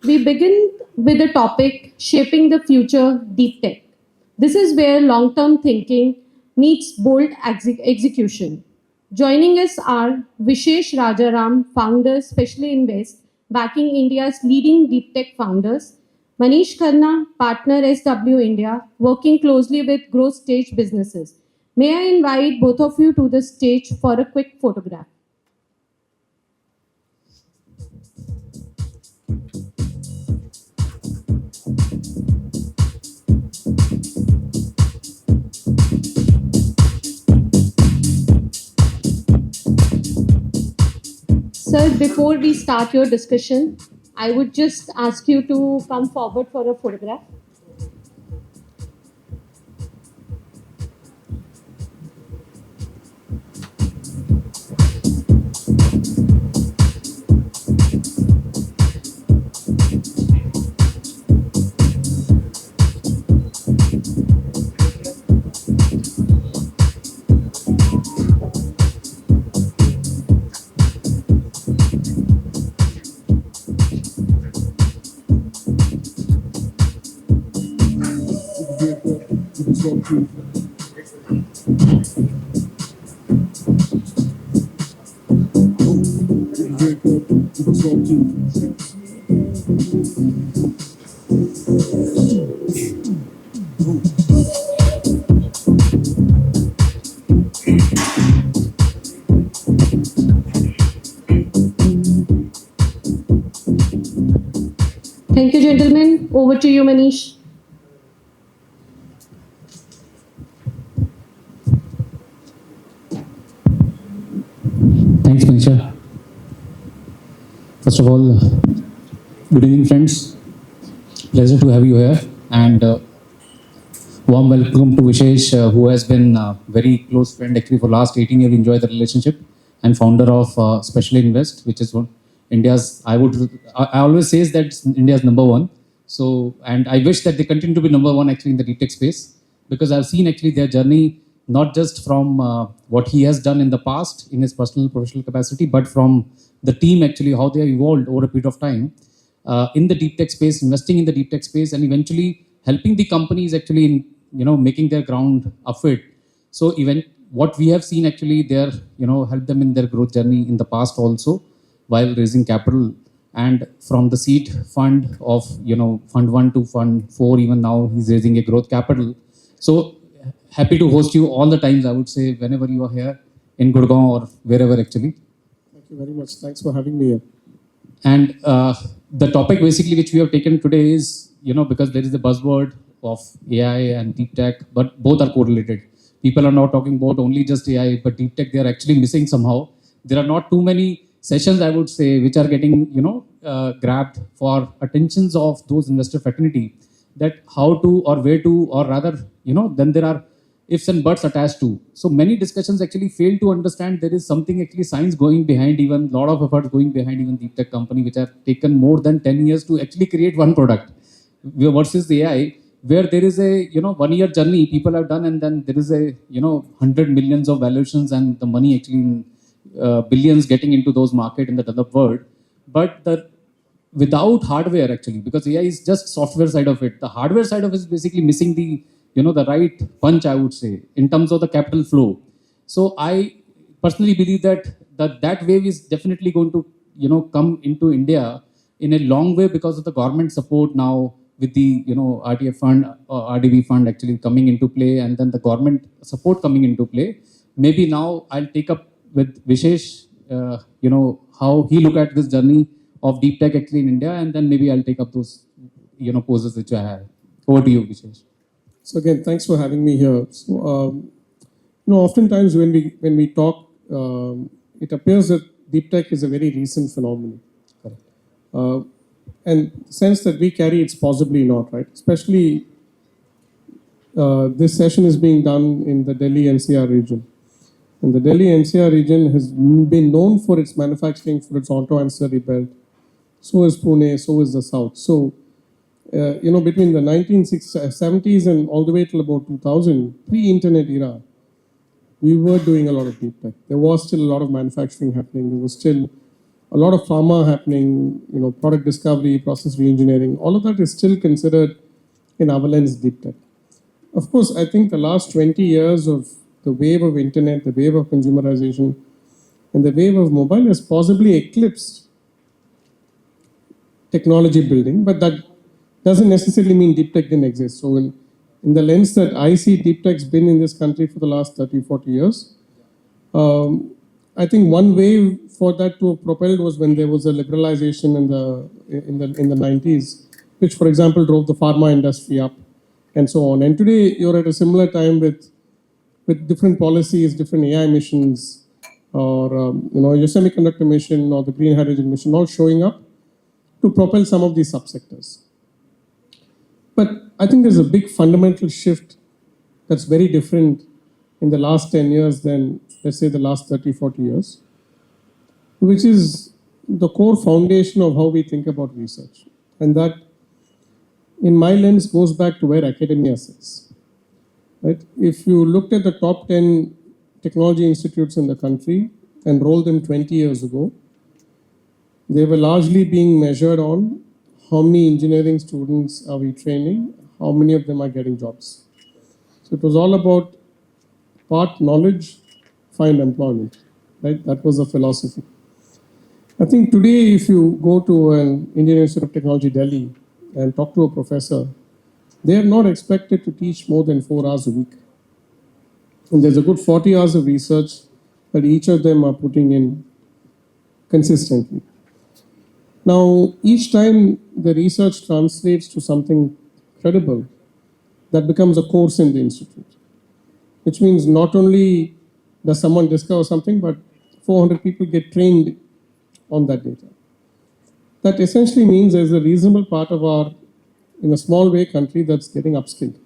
We begin with the topic Shaping the Future Deep Tech. This is where long term thinking meets bold execution. Joining us are Vishesh Rajaram, founder, Specially Invest, backing India's leading deep tech founders, Manish Khanna, partner SW India, working closely with growth stage businesses. May I invite both of you to the stage for a quick photograph? Sir, before we start your discussion, I would just ask you to come forward for a photograph. Thank you, gentlemen. Over to you, Manish. Thanks, Manisha. First of all, good evening, friends. Pleasure to have you here. And warm welcome to Vishesh, who has been a very close friend actually for last 18 years. We enjoy the relationship, and founder of Special Invest, which is one India's. I always says that it's India's number one. So, and I wish that they continue to be number one actually in the deep tech space, because I've seen actually their journey not just from what he has done in the past in his personal professional capacity, but from the team actually how they have evolved over a period of time in the deep tech space, investing in the deep tech space, and eventually helping the companies actually in making their ground upfit. So even what we have seen actually there help them in their growth journey in the past also, while raising capital, and from the seed fund of fund 1 to fund 4, even now he's raising a growth capital. So happy to host you all the times, I would say, whenever you are here in Gurgaon or wherever actually. Thank you very much. Thanks for having me here. And the topic basically which we have taken today is, because there is a buzzword of AI and deep tech, but both are correlated. People are now talking about only just AI, but deep tech, they are actually missing somehow. There are not too many sessions, I would say, which are getting, grabbed for attentions of those investor fraternity, that how to or where to, or rather, then there are ifs and buts attached to. So many discussions actually fail to understand there is something actually science going behind, even a lot of efforts going behind even deep tech company, which have taken more than 10 years to actually create one product versus the AI, where there is a 1 year journey people have done, and then there is a 100 millions of valuations and the money actually in billions getting into those market in the developed world. But the without hardware actually, because AI is just software side of it, the hardware side of it is basically missing the the right punch, I would say, in terms of the capital flow. So I personally believe that wave is definitely going to come into India in a long way, because of the government support now, with the RTF fund or RDB fund actually coming into play, and then the government support coming into play. Maybe now I'll take up with Vishesh, how he look at this journey of deep tech actually in India, and then maybe I'll take up those poses which I have. Over to you, Vishesh. So again, thanks for having me here. So oftentimes when we talk, it appears that deep tech is a very recent phenomenon. Correct. And the sense that we carry, it's possibly not, right? Especially this session is being done in the Delhi NCR region. And the Delhi NCR region has been known for its manufacturing, for its auto ancillary belt. So is Pune, so is the South. So, between the 1970s and all the way till about 2000, pre-internet era, we were doing a lot of deep tech. There was still a lot of manufacturing happening. There was still a lot of pharma happening, product discovery, process reengineering, all of that is still considered in our lens deep tech. Of course, I think the last 20 years of the wave of internet, the wave of consumerization, and the wave of mobile has possibly eclipsed technology building, but that doesn't necessarily mean deep tech didn't exist. So in the lens that I see deep tech's been in this country for the last 30, 40 years, I think one way for that to have propelled was when there was a liberalization in the 90s, which, for example, drove the pharma industry up and so on. And today you're at a similar time with different policies, different AI missions, or your semiconductor mission or the green hydrogen mission all showing up to propel some of these subsectors. But I think there's a big fundamental shift that's very different in the last 10 years than, let's say, the last 30, 40 years, which is the core foundation of how we think about research. And that, in my lens, goes back to where academia sits. Right? If you looked at the top 10 technology institutes in the country and rolled them 20 years ago, they were largely being measured on how many engineering students are we training, how many of them are getting jobs. So it was all about part knowledge, find employment. Right? That was the philosophy. I think today, if you go to an Indian Institute of Technology, Delhi, and talk to a professor, they are not expected to teach more than 4 hours a week. And there's a good 40 hours of research that each of them are putting in consistently. Now, each time the research translates to something credible, that becomes a course in the institute, which means not only does someone discover something, but 400 people get trained on that data. That essentially means there's a reasonable part of our, in a small way, country that's getting upskilled.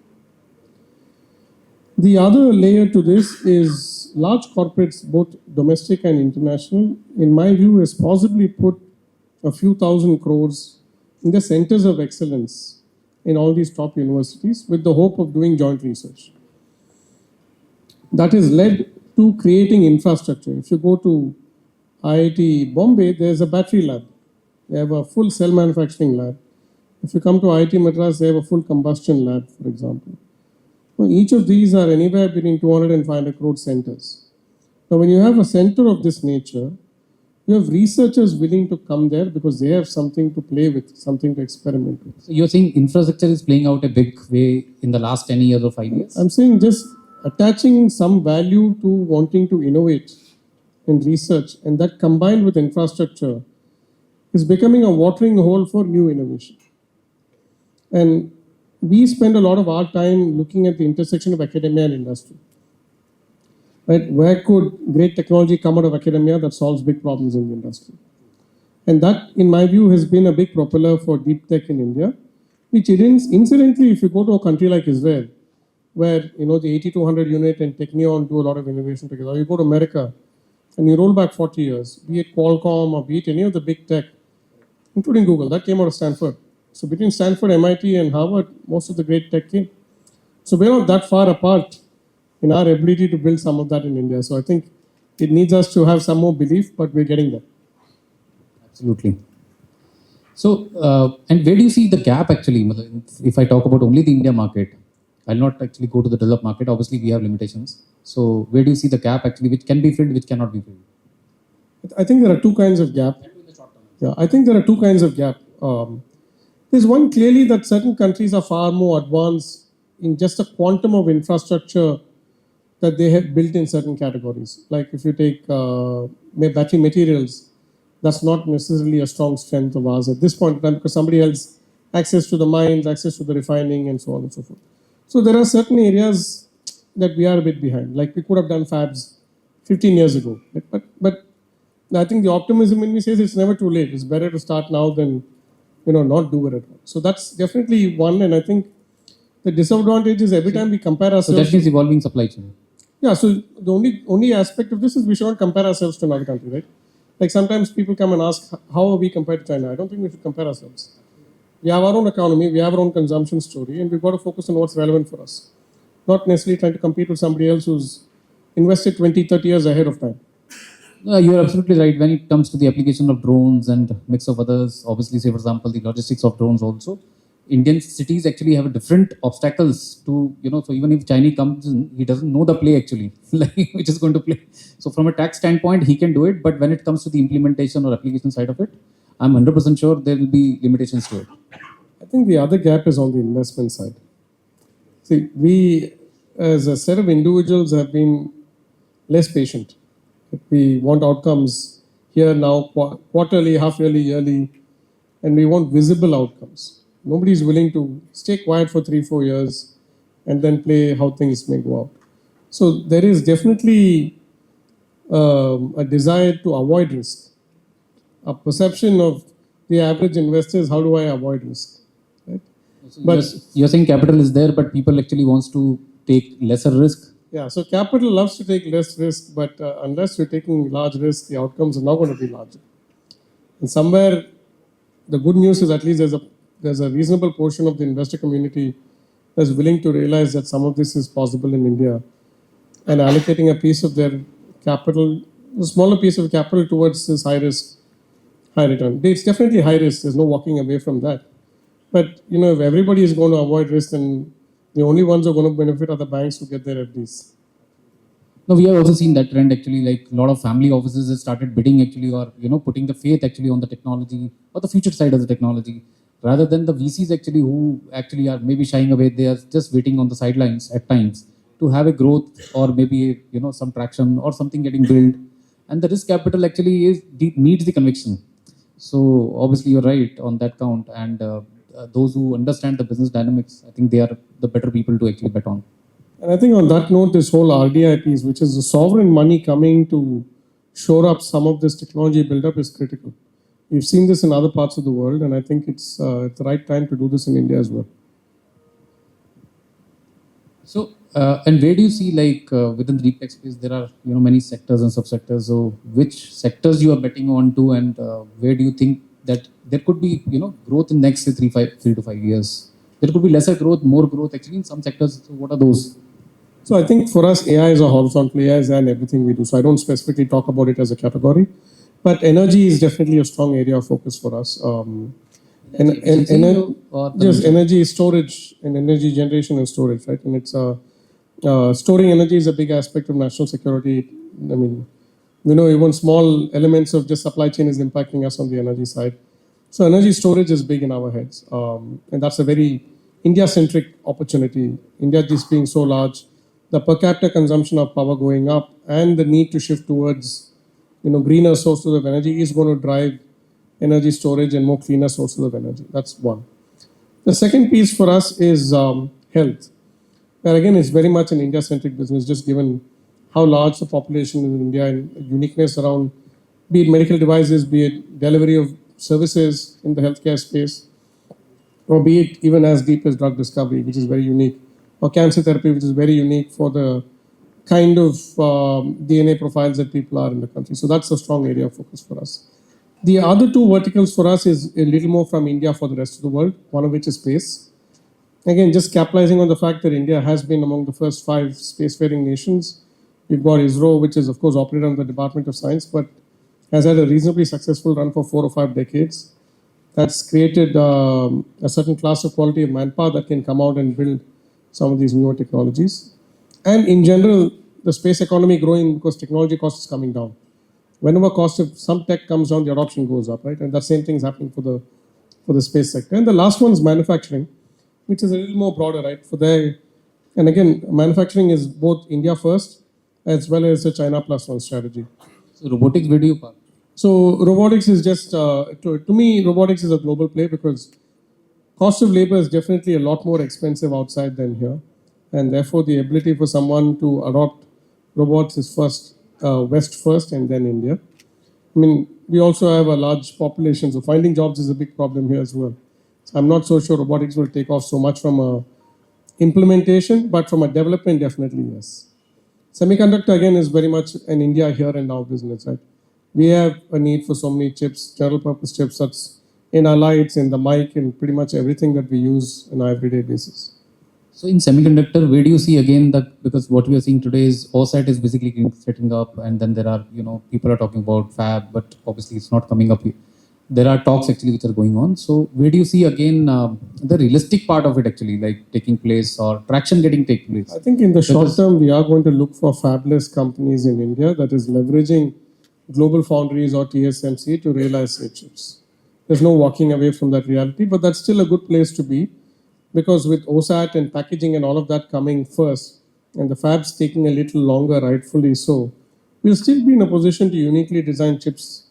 The other layer to this is large corporates, both domestic and international, in my view, has possibly put a few thousand crores in the centers of excellence in all these top universities with the hope of doing joint research. That has led to creating infrastructure. If you go to IIT Bombay, there's a battery lab. They have a full cell manufacturing lab. If you come to IIT Madras, they have a full combustion lab, for example. Now, each of these are anywhere between 200 and 500 crore centers. Now, when you have a center of this nature, you have researchers willing to come there because they have something to play with, something to experiment with. So you're saying infrastructure is playing out a big way in the last 10 years or 5 years? I'm saying just attaching some value to wanting to innovate in research, and that combined with infrastructure is becoming a watering hole for new innovation. And we spend a lot of our time looking at the intersection of academia and industry. Right? Where could great technology come out of academia that solves big problems in the industry? And that, in my view, has been a big propeller for deep tech in India, which incidentally, if you go to a country like Israel, where the 8200 unit and Technion do a lot of innovation together, or you go to America and you roll back 40 years, be it Qualcomm or be it any of the big tech, including Google, that came out of Stanford. So between Stanford, MIT, and Harvard, most of the great tech came. So we're not that far apart in our ability to build some of that in India. So I think it needs us to have some more belief, but we're getting there. Absolutely. So, and where do you see the gap actually? If I talk about only the India market, I'll not actually go to the developed market. Obviously, we have limitations. So where do you see the gap actually, which can be filled, which cannot be filled? I think there are two kinds of gap. Yeah, I think there are two kinds of gap. There's one clearly that certain countries are far more advanced in just a quantum of infrastructure that they have built in certain categories. Like if you take battery materials, that's not necessarily a strong strength of ours at this point in time because somebody else access to the mines, access to the refining, and so on and so forth. So there are certain areas that we are a bit behind. Like we could have done fabs 15 years ago. But I think the optimism in me says it's never too late. It's better to start now than not do it at all. So that's definitely one. And I think the disadvantage is every time we compare ourselves. So that means evolving supply chain. Yeah, so the only aspect of this is we should not compare ourselves to another country, right? Like sometimes people come and ask, how are we compared to China? I don't think we should compare ourselves. We have our own economy, we have our own consumption story, and we've got to focus on what's relevant for us. Not necessarily trying to compete with somebody else who's invested 20, 30 years ahead of time. You're absolutely right. When it comes to the application of drones and mix of others, obviously, say for example, the logistics of drones also, Indian cities actually have different obstacles to, so even if Chinese comes in, he doesn't know the play actually, like which is going to play. So from a tax standpoint, he can do it, but when it comes to the implementation or application side of it, I'm 100% sure there will be limitations to it. I think the other gap is on the investment side. See, we as a set of individuals have been less patient. We want outcomes here now, quarterly, half yearly, yearly, and we want visible outcomes. Nobody is willing to stay quiet for 3-4 years and then play how things may go out. So there is definitely a desire to avoid risk, a perception of the average investor is how do I avoid risk, right? So But you're saying capital is there, but people actually wants to take lesser risk. yeah, so capital loves to take less risk, but unless you're taking large risk, the outcomes are not going to be larger. And somewhere, the good news is at least there's a reasonable portion of the investor community that's willing to realize that some of this is possible in India, and allocating a piece of their capital, a smaller piece of capital towards this high risk, high return. It's definitely high risk. There's no walking away from that. But if everybody is going to avoid risk, then the only ones who are going to benefit are the banks who get their FDs. No, we have also seen that trend actually. Like a lot of family offices have started bidding actually, or putting the faith actually on the technology or the future side of the technology, rather than the VCs actually who actually are maybe shying away. They are just waiting on the sidelines at times to have a growth or maybe some traction or something getting built. And the risk capital actually needs the conviction. So obviously you're right on that count. And those who understand the business dynamics, I think they are the better people to actually bet on. And I think on that note, this whole RDI piece, which is the sovereign money coming to shore up some of this technology buildup, is critical. We've seen this in other parts of the world, and I think it's the right time to do this in India as well. So, and where do you see within the deep tech space, there are many sectors and subsectors. So, which sectors you are betting on to, and where do you think that there could be growth in next say, 3 to 5 years? There could be lesser growth, more growth actually in some sectors. So, what are those? So I think for us, AI is a horizontal. AI is in everything we do. So I don't specifically talk about it as a category, but energy is definitely a strong area of focus for us. Just energy storage and energy generation and storage, right? And it's storing energy is a big aspect of national security. I mean, even small elements of just supply chain is impacting us on the energy side. So energy storage is big in our heads, and that's a very India-centric opportunity. India just being so large, the per capita consumption of power going up, and the need to shift towards greener sources of energy is going to drive energy storage and more cleaner sources of energy. That's one. The second piece for us is health, where again it's very much an India-centric business, just given how large the population in India and uniqueness around, be it medical devices, be it delivery of services in the healthcare space, or be it even as deep as drug discovery, which is very unique, or cancer therapy, which is very unique for the kind of DNA profiles that people are in the country. So that's a strong area of focus for us. The other two verticals for us is a little more from India for the rest of the world, one of which is space. Again, just capitalizing on the fact that India has been among the first 5 spacefaring nations. We've got ISRO, which is of course operated under the Department of Science, but has had a reasonably successful run for 4 or 5 decades. That's created a certain class of quality of manpower that can come out and build some of these newer technologies. And in general, the space economy growing because technology cost is coming down. Whenever cost of some tech comes down, the adoption goes up, right? And that same thing is happening for the space sector. And the last one is manufacturing, which is a little more broader, right? And again, manufacturing is both India first as well as a China plus one strategy. So robotics, where do you park? So robotics is just, to me, robotics is a global play because cost of labor is definitely a lot more expensive outside than here. And therefore, the ability for someone to adopt robots is first, West first and then India. I mean, we also have a large population, so finding jobs is a big problem here as well. So I'm not so sure robotics will take off so much from a implementation, but from a development, definitely yes. Semiconductor, again, is very much an India here and now business, right? We have a need for so many chips, general purpose chips, that's in our lights, in the mic, in pretty much everything that we use on an everyday basis. So in semiconductor, where do you see again that, because what we are seeing today is OSAT is basically setting up, and then there are, people are talking about fab, but obviously it's not coming up. There are talks actually which are going on. So where do you see again the realistic part of it actually like taking place or traction getting take place? I think in the short Because- term, we are going to look for fabless companies in India that is leveraging global foundries or TSMC to realize their chips. There's no walking away from that reality, but that's still a good place to be because with OSAT and packaging and all of that coming first, and the fabs taking a little longer, rightfully so, we'll still be in a position to uniquely design chips,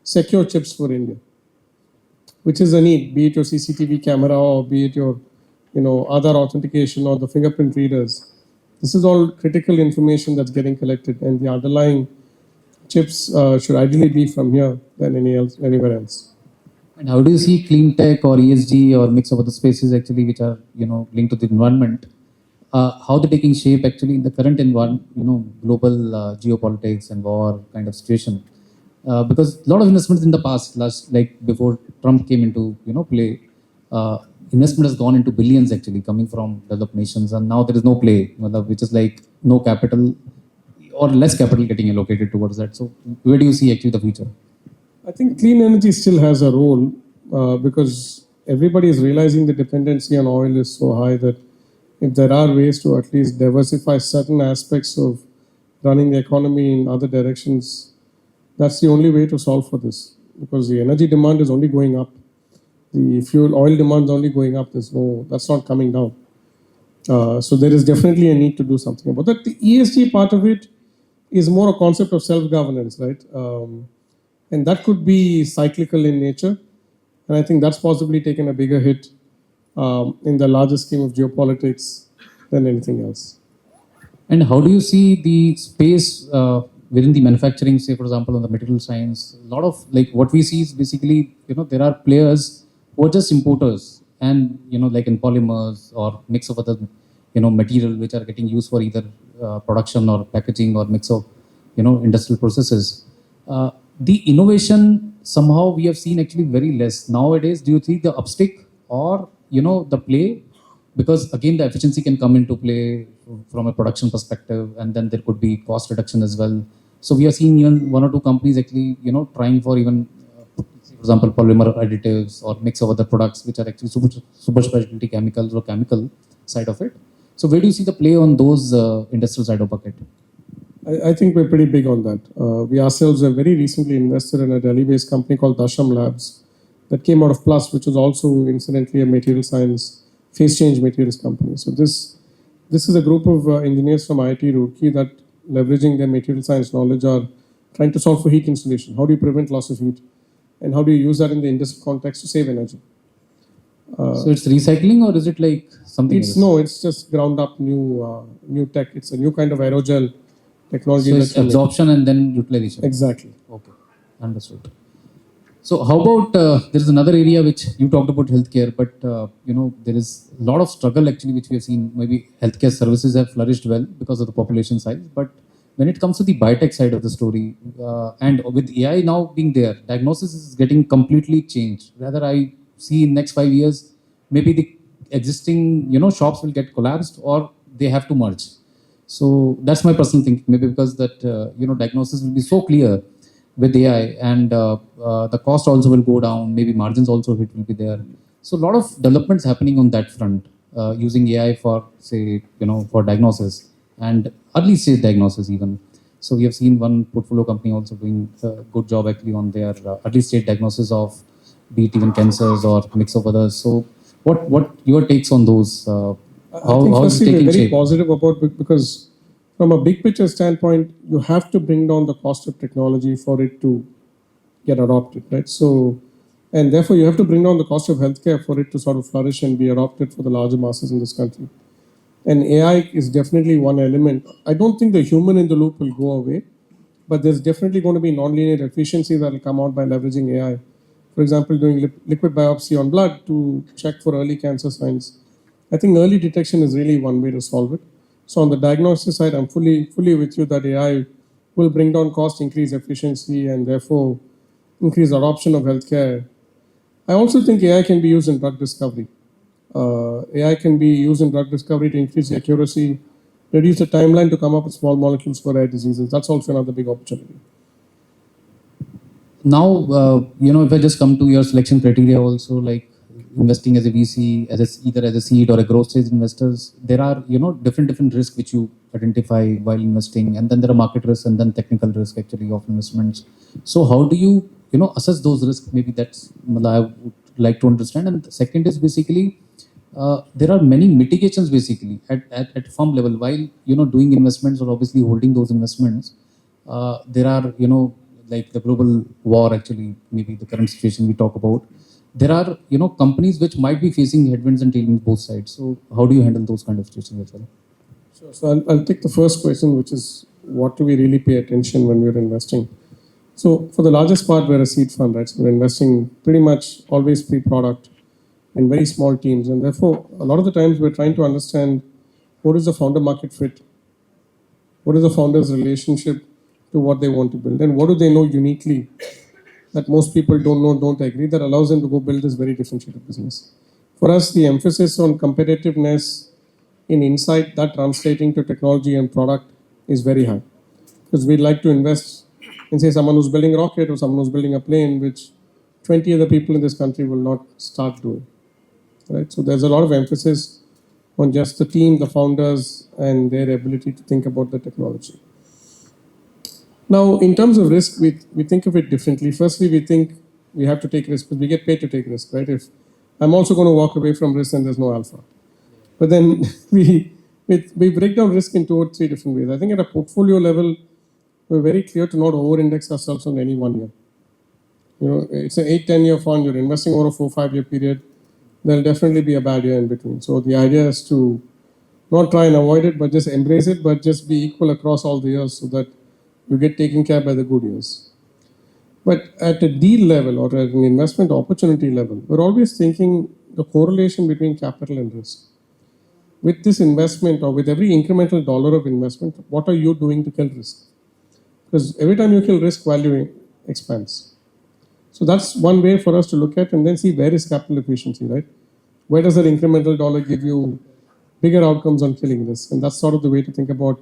secure chips for India, which is a need, be it your CCTV camera or be it your other authentication or the fingerprint readers. This is all critical information that's getting collected, and the underlying chips should ideally be from here than anywhere else. And how do you see clean tech or ESG or mix of other spaces actually which are linked to the environment? How they're taking shape actually in the current environment, global geopolitics and war kind of situation? Because a lot of investments in the past, like before Trump came into play, investment has gone into billions actually coming from developed nations, and now there is no play, which is like no capital or less capital getting allocated towards that. So where do you see actually the future? I think clean energy still has a role because everybody is realizing the dependency on oil is so high that if there are ways to at least diversify certain aspects of running the economy in other directions, that's the only way to solve for this because the energy demand is only going up. The fuel oil demand is only going up. That's not coming down. So there is definitely a need to do something about that. The ESG part of it is more a concept of self-governance, right? And that could be cyclical in nature. And I think that's possibly taken a bigger hit in the larger scheme of geopolitics than anything else. And how do you see the space within the manufacturing, say, for example, on the material science? A lot of like what we see is basically, there are players who are just importers and, like in polymers or mix of other, material which are getting used for either production or packaging or mix of, industrial processes. The innovation somehow we have seen actually very less nowadays. Do you see the upstick or the play? Because again, the efficiency can come into play from a production perspective, and then there could be cost reduction as well. So we have seen even one or two companies actually trying for even, for example, polymer additives or mix of other products which are actually super specialty chemicals or chemical side of it. So where do you see the play on those industrial side of bucket? I think we're pretty big on that. We ourselves have very recently invested in a Delhi-based company called Dasham Labs that came out of Plus, which is also incidentally a material science, phase change materials company. So this is a group of engineers from IIT Roorkee that, leveraging their material science knowledge, are trying to solve for heat insulation. How do you prevent loss of heat? And how do you use that in the industrial context to save energy? So it's recycling or is it like something else? No, it's just ground up new tech. It's a new kind of aerogel technology. So it's absorption and then utilization. Exactly. Okay, understood. So how about there is another area which you talked about healthcare, but there is a lot of struggle actually which we have seen. Maybe healthcare services have flourished well because of the population size, but when it comes to the biotech side of the story, and with AI now being there, diagnosis is getting completely changed. Rather, I see in next 5 years, maybe the existing shops will get collapsed or they have to merge. So that's my personal thinking. Maybe because that diagnosis will be so clear with AI, and the cost also will go down. Maybe margins also it will be there. So a lot of developments happening on that front using AI for say for diagnosis and early stage diagnosis even. So we have seen one portfolio company also doing a good job actually on their early stage diagnosis of be it even cancers or mix of others. So what your takes on those? I think firstly we're very positive about it because from a big picture standpoint, you have to bring down the cost of technology for it to get adopted, right? So, and therefore you have to bring down the cost of healthcare for it to sort of flourish and be adopted for the larger masses in this country. And AI is definitely one element. I don't think the human in the loop will go away, but there's definitely going to be nonlinear efficiency that will come out by leveraging AI. For example, doing liquid biopsy on blood to check for early cancer signs. I think early detection is really one way to solve it. So on the diagnosis side, I'm fully with you that AI will bring down cost, increase efficiency, and therefore increase adoption of healthcare. I also think AI can be used in drug discovery. AI can be used in drug discovery to increase the accuracy, reduce the timeline to come up with small molecules for rare diseases. That's also another big opportunity. Now, if I just come to your selection criteria also, like investing as a VC, either as a seed or a growth stage investors, there are, different risks which you identify while investing, and then there are market risks and then technical risk actually of investments. So how do you, assess those risks? Maybe that's what I would like to understand. And the second is basically, there are many mitigations basically at firm level while, doing investments or obviously holding those investments. There are, like the global war, actually, maybe the current situation we talk about. There are, companies which might be facing headwinds and tailwinds both sides. So how do you handle those kind of situations as well? Sure. So I'll take the first question, which is what do we really pay attention when we're investing? So for the largest part, we're a seed fund, right? So we're investing pretty much always pre-product in very small teams. And therefore, a lot of the times we're trying to understand what is the founder market fit? What is the founder's relationship to what they want to build? And what do they know uniquely that most people don't know, don't agree, that allows them to go build this very differentiated business? For us, the emphasis on competitiveness in insight, that translating to technology and product is very high. Because we'd like to invest in, say, someone who's building a rocket or someone who's building a plane, which 20 other people in this country will not start doing. Right? So there's a lot of emphasis on just the team, the founders, and their ability to think about the technology. Now, in terms of risk, we think of it differently. Firstly, we think we have to take risk because we get paid to take risk, right? If I'm also going to walk away from risk and there's no alpha. But then we break down risk in 2 or 3 different ways. I think at a portfolio level, we're very clear to not over-index ourselves on any one year. It's an 8-10 year fund. You're investing over a 4-5 year period. There'll definitely be a bad year in between. So the idea is to not try and avoid it, but just embrace it, but just be equal across all the years so that you get taken care by the good years. But at a deal level or at an investment opportunity level, we're always thinking the correlation between capital and risk. With this investment or with every incremental dollar of investment, what are you doing to kill risk? Because every time you kill risk, value expands. So that's one way for us to look at and then see where is capital efficiency, right? Where does that incremental dollar give you bigger outcomes on killing risk? And that's sort of the way to think about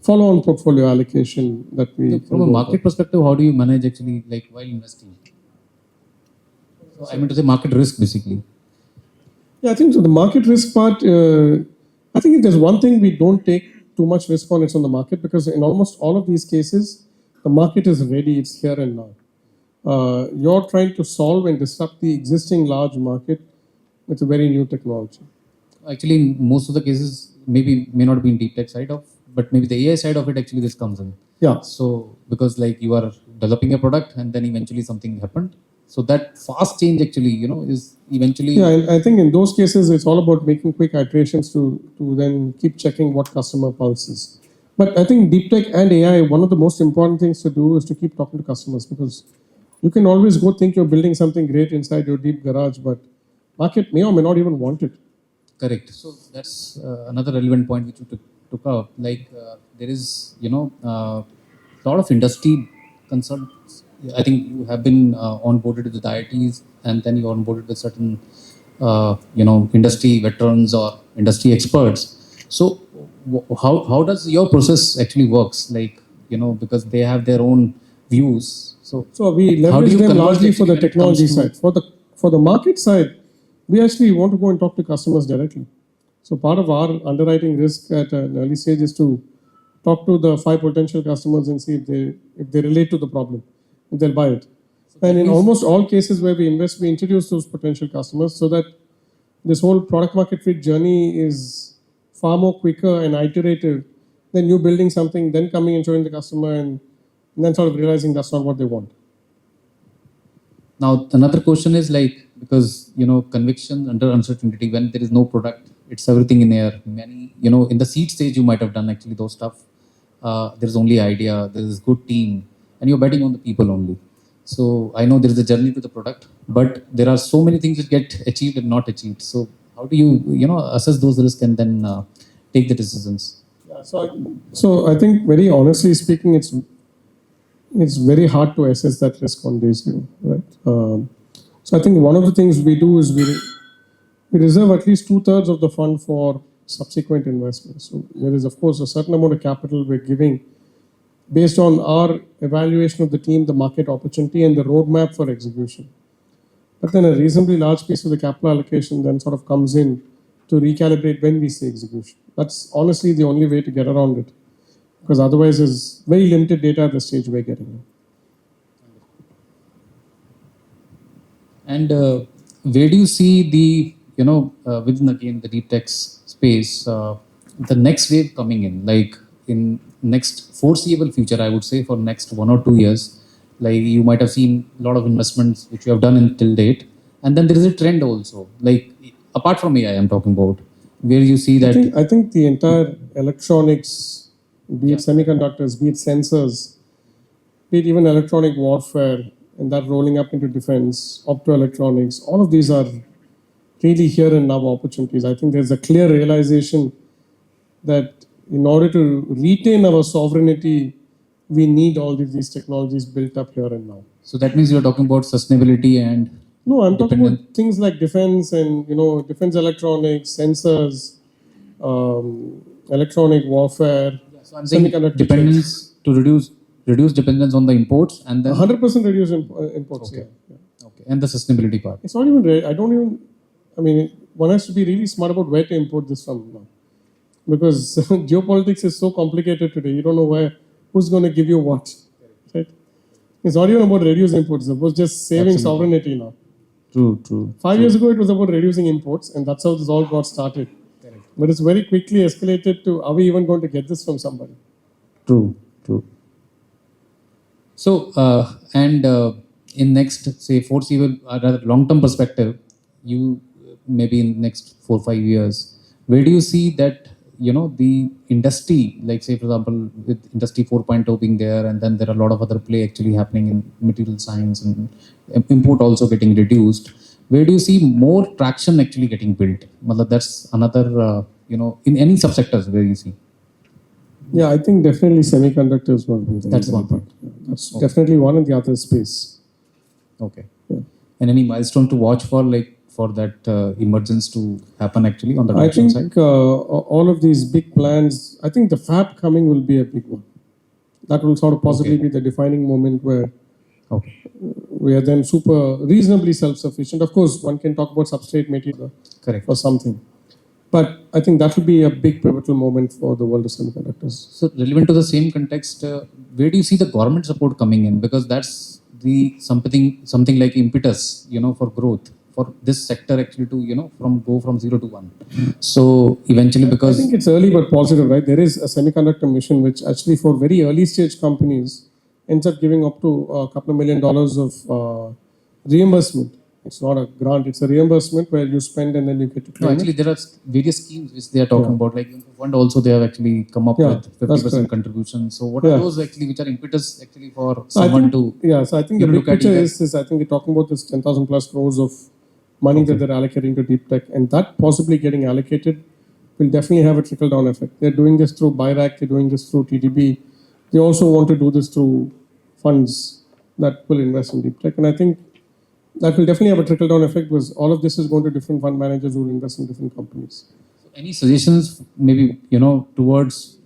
follow-on portfolio allocation that we... From a market perspective, how do you manage actually, like, while investing? So I mean to say market risk, basically. Yeah, I think so. The market risk part, I think if there's one thing we don't take too much risk on, it's on the market, because in almost all of these cases, the market is ready, it's here and now. You're trying to solve and disrupt the existing large market with a very new technology. Actually, in most of the cases, may not be in deep tech side of, but maybe the AI side of it, actually this comes in. Yeah. So because like you are developing a product and then eventually something happened. So that fast change actually, is eventually... Yeah, I think in those cases, it's all about making quick iterations to then keep checking what customer pulse is. But I think deep tech and AI, one of the most important things to do is to keep talking to customers, because you can always go think you're building something great inside your deep garage, but market may or may not even want it. Correct. So that's another relevant point which you took up. Like there is, a lot of industry consultants. I think you have been onboarded with IITs, and then you're onboarded with certain, industry veterans or industry experts. So how does your process actually works? Like, because they have their own views. So we leverage them largely for the technology side. For the market side, we actually want to go and talk to customers directly. So part of our underwriting risk at an early stage is to talk to the 5 potential customers and see if they relate to the problem, if they'll buy it. And in almost all cases where we invest, we introduce those potential customers so that this whole product market fit journey is far more quicker and iterative than you building something, then coming and showing the customer and then sort of realizing that's not what they want. Now, another question is like, because, conviction under uncertainty, when there is no product, it's everything in air. Many, in the seed stage, you might have done actually those stuff. There's only idea, there is good team, and you're betting on the people only. So I know there is a journey to the product, but there are so many things that get achieved and not achieved. So how do you, assess those risks and then take the decisions? Yeah, so I think very honestly speaking, it's very hard to assess that risk on day zero, right? So I think one of the things we do is we reserve at least 2/3 of the fund for subsequent investments. So there is, of course, a certain amount of capital we're giving based on our evaluation of the team, the market opportunity, and the roadmap for execution. But then a reasonably large piece of the capital allocation then sort of comes in to recalibrate when we say execution. That's honestly the only way to get around it, because otherwise there's very limited data at the stage we're getting in. And where do you see the, within again the deep tech space, the next wave coming in, like in next foreseeable future, I would say for next 1 or 2 years, like you might have seen a lot of investments which you have done until date. And then there is a trend also, like apart from AI, I'm talking about, where you see that. I think the entire electronics, be it semiconductors, be it sensors, be it even electronic warfare, and that rolling up into defense, optoelectronics, all of these are really here and now opportunities. I think there's a clear realization that in order to retain our sovereignty, we need all of these technologies built up here and now. So that means you're talking about sustainability and. No, I'm talking about things like defense and, defense electronics, sensors, electronic warfare, so I'm saying dependence to reduce dependence on the imports and then 100% reduce imports. Okay. Okay. And the sustainability part. It's not even, one has to be really smart about where to import this from now. Because geopolitics is so complicated today, you don't know who's going to give you what. Right? It's not even about reducing imports, it's about just saving sovereignty now. True. 5 years ago, it was about reducing imports, and that's how this all got started. Correct. But it's very quickly escalated to, are we even going to get this from somebody? True. So, in next, say, foreseeable, rather long-term perspective, you maybe in next 4-5 years, where do you see that, the industry, like say, for example, with industry 4.0 being there, and then there are a lot of other play actually happening in material science and import also getting reduced. Where do you see more traction actually getting built? That's another, in any subsectors where you see. Yeah, I think definitely semiconductors will be there. That's one part. That's definitely one, and the other space. Okay. Yeah. And any milestone to watch for, like, for that emergence to happen actually on the production side? I think all of these big plans, I think the fab coming will be a big one. That will sort of possibly be the defining moment where we are then reasonably self-sufficient. Of course, one can talk about substrate material for something. But I think that will be a big pivotal moment for the world of semiconductors. So relevant to the same context, where do you see the government support coming in? Because that's the something like impetus, for growth for this sector actually to, go from 0 to 1. So eventually, because I think it's early but positive, right? There is a semiconductor mission which actually for very early stage companies ends up giving up to a couple of $1 million of reimbursement. It's not a grant, it's a reimbursement where you spend and then you get to claim. No, actually, there are various schemes which they are talking about. Like fund also, they have actually come up with 50% contribution. So what are those actually which are impetus actually for someone to? Yeah, so I think the big picture is I think we're talking about this 10,000 plus crores of money that they're allocating to deep tech, and that possibly getting allocated will definitely have a trickle down effect. They're doing this through BIRAC, they're doing this through TDB. They also want to do this through funds that will invest in deep tech, and I think that will definitely have a trickle down effect because all of this is going to different fund managers who will invest in different companies. So any suggestions maybe, towards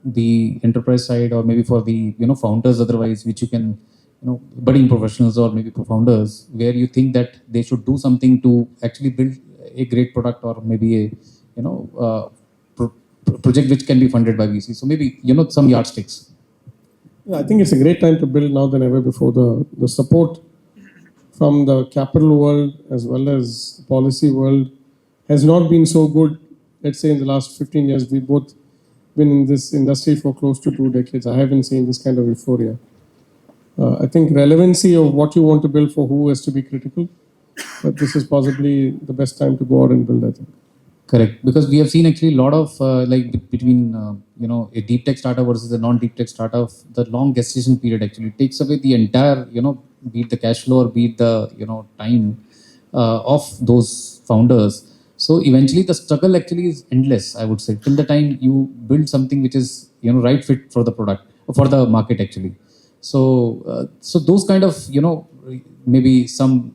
the enterprise side or maybe for the, founders otherwise, which you can, budding professionals or maybe founders, where you think that they should do something to actually build a great product or maybe a, project which can be funded by VC. So maybe, some yardsticks. Yeah, I think it's a great time to build now than ever before. The support from the capital world as well as the policy world has not been so good. Let's say in the last 15 years, we've both been in this industry for close to 2 decades. I haven't seen this kind of euphoria. I think relevancy of what you want to build for who has to be critical, but this is possibly the best time to go out and build, I think. Correct, because we have seen actually a lot of between a deep tech startup versus a non-deep tech startup, the long gestation period actually takes away the entire be it the cash flow or be it the time of those founders. So eventually the struggle actually is endless, I would say, till the time you build something which is right fit for the product, for the market actually. So those kind of maybe some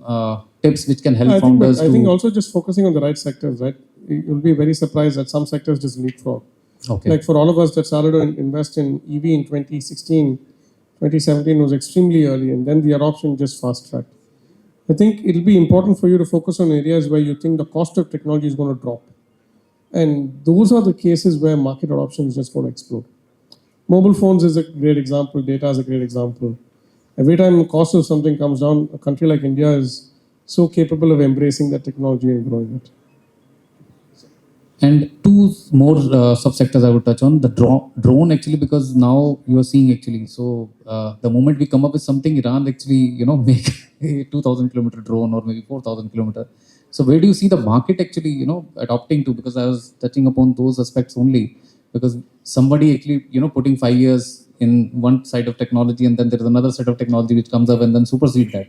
tips which can help I think, founders I think to... also just focusing on the right sectors, right? You'll be very surprised that some sectors just leapfrog. Okay. Like for all of us that started to invest in EV in 2016, 2017 was extremely early, and then the adoption just fast-tracked. I think it'll be important for you to focus on areas where you think the cost of technology is going to drop. And those are the cases where market adoption is just going to explode. Mobile phones is a great example, data is a great example. Every time the cost of something comes down, a country like India is so capable of embracing that technology and growing it. And two more subsectors I would touch on. The drone actually, because now you are seeing actually, so the moment we come up with something, Iran actually, make a 2,000 kilometer drone or maybe 4,000 kilometer. So where do you see the market actually, adopting to? Because I was touching upon those aspects only, because somebody actually, putting 5 years in one side of technology, and then there is another set of technology which comes up and then supersede that.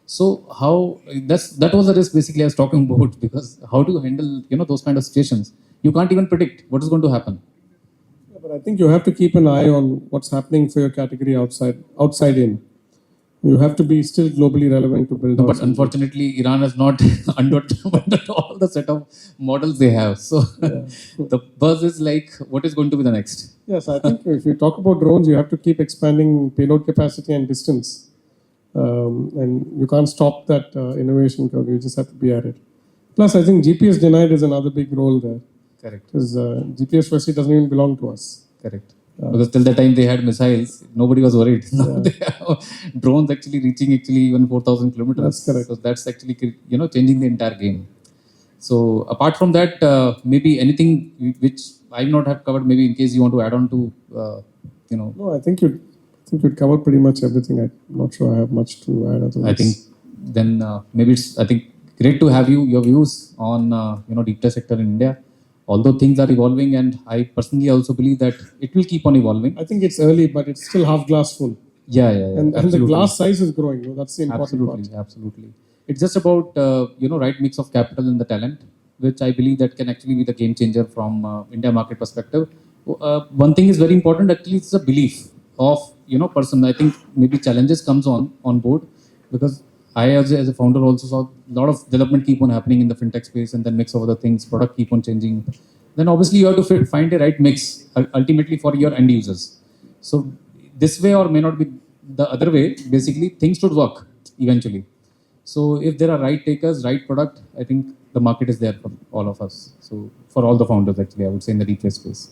So how that was the risk basically I was talking about, because how do you handle those kind of situations? You can't even predict what is going to happen. Yeah, but I think you have to keep an eye on what's happening for your category outside in. You have to be still globally relevant to build. No, but unfortunately, Iran has not understood all the set of models they have. So the buzz is like, what is going to be the next? Yes, I think if you talk about drones, you have to keep expanding payload capacity and distance. And you can't stop that innovation curve. You just have to be at it. Plus, I think GPS denied is another big role there. Correct. Because GPS firstly doesn't even belong to us. Correct. Because till the time they had missiles, nobody was worried. Now they have drones actually reaching even 4,000 kilometers. That's correct. So that's actually changing the entire game. So apart from that, maybe anything which I not have covered, maybe in case you want to add on to, No, I think you'd covered pretty much everything. I'm not sure I have much to add. Otherwise. I think then maybe it's great to have your views on deep tech sector in India. Although things are evolving, and I personally also believe that it will keep on evolving. I think it's early, but it's still half glass full. Yeah. And the glass size is growing. That's the important part. Absolutely. It's just about right mix of capital and the talent, which I believe that can actually be the game changer from India market perspective. One thing is very important. Actually, it's a belief of person. I think maybe challenges comes on board, because I as a founder also saw a lot of development keep on happening in the fintech space, and then mix of other things, product keep on changing. Then obviously you have to find a right mix ultimately for your end users. So this way or may not be the other way, basically things should work eventually. So if there are right takers, right product, I think the market is there for all of us. So for all the founders actually, I would say in the deep tech space.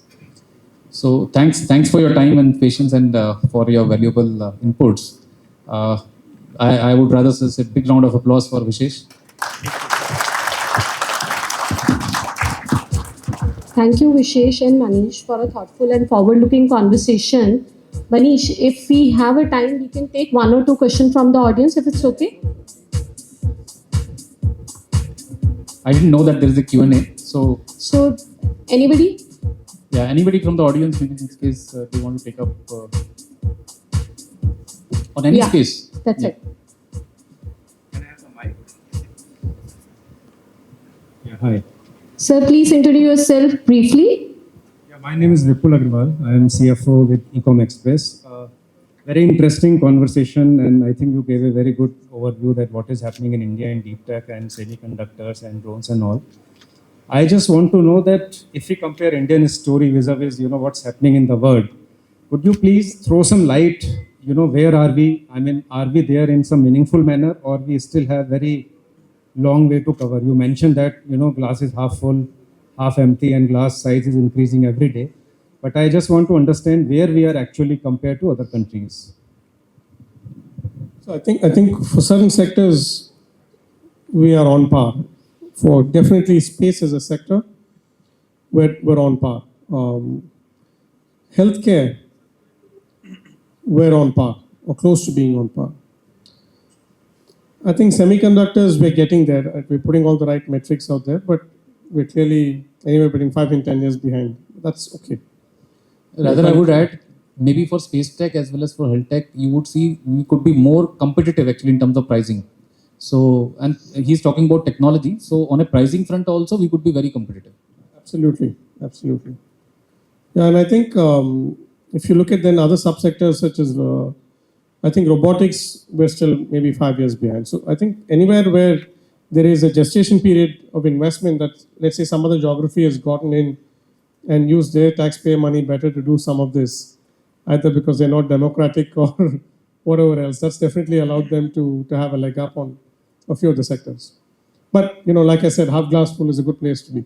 So thanks for your time and patience, and for your valuable inputs. I would rather say a big round of applause for Vishesh. Thank you, Vishesh and Manish, for a thoughtful and forward-looking conversation. Manish, if we have a time, we can take one or two questions from the audience, if it's okay. I didn't know that there is a Q&A. So Anybody? Yeah, anybody from the audience, maybe in this case, they want to take up on any space. That's it. Can I have the mic? Yeah, hi. Sir, please introduce yourself briefly. Yeah, my name is Vipul Agrawal. I am CFO with 𝐒𝐿 Express. Very interesting conversation, and I think you gave a very good overview that what is happening in India in deep tech and semiconductors and drones and all. I just want to know that if we compare Indian story vis-a-vis, what's happening in the world, would you please throw some light, where are we? I mean, are we there in some meaningful manner, or we still have very long way to cover? You mentioned that, glass is half full, half empty, and glass size is increasing every day. But I just want to understand where we are actually compared to other countries. So I think for certain sectors, we are on par. For definitely space as a sector, we're on par. Healthcare, we're on par, or close to being on par. I think semiconductors, we're getting there. We're putting all the right metrics out there, but we're clearly anywhere between 5 and 10 years behind. That's okay. Rather, I would add, maybe for space tech as well as for health tech, you would see we could be more competitive actually in terms of pricing. So, and he's talking about technology. So on a pricing front also, we could be very competitive. Absolutely. Yeah, and I think if you look at then other subsectors such as I think robotics, we're still maybe 5 years behind. So I think anywhere where there is a gestation period of investment that, let's say, some other geography has gotten in and used their taxpayer money better to do some of this, either because they're not democratic or whatever else, that's definitely allowed them to have a leg up on a few of the sectors. But, like I said, half glass full is a good place to be.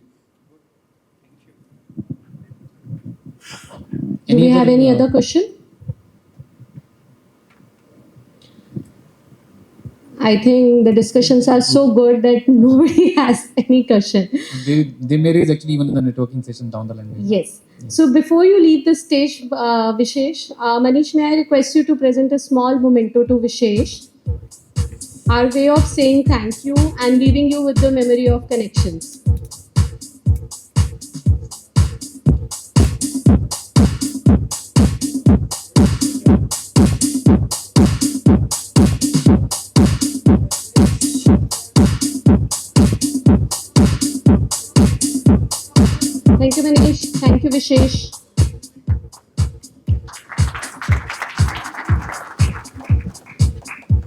Do we have any other question? I think the discussions are so good that nobody has any question. They may raise actually even in the networking session down the line. Yes. So before you leave the stage, Vishesh, Manish, may I request you to present a small memento to Vishesh, our way of saying thank you and leaving you with the memory of connections. Thank you, Manish. Thank you, Vishesh.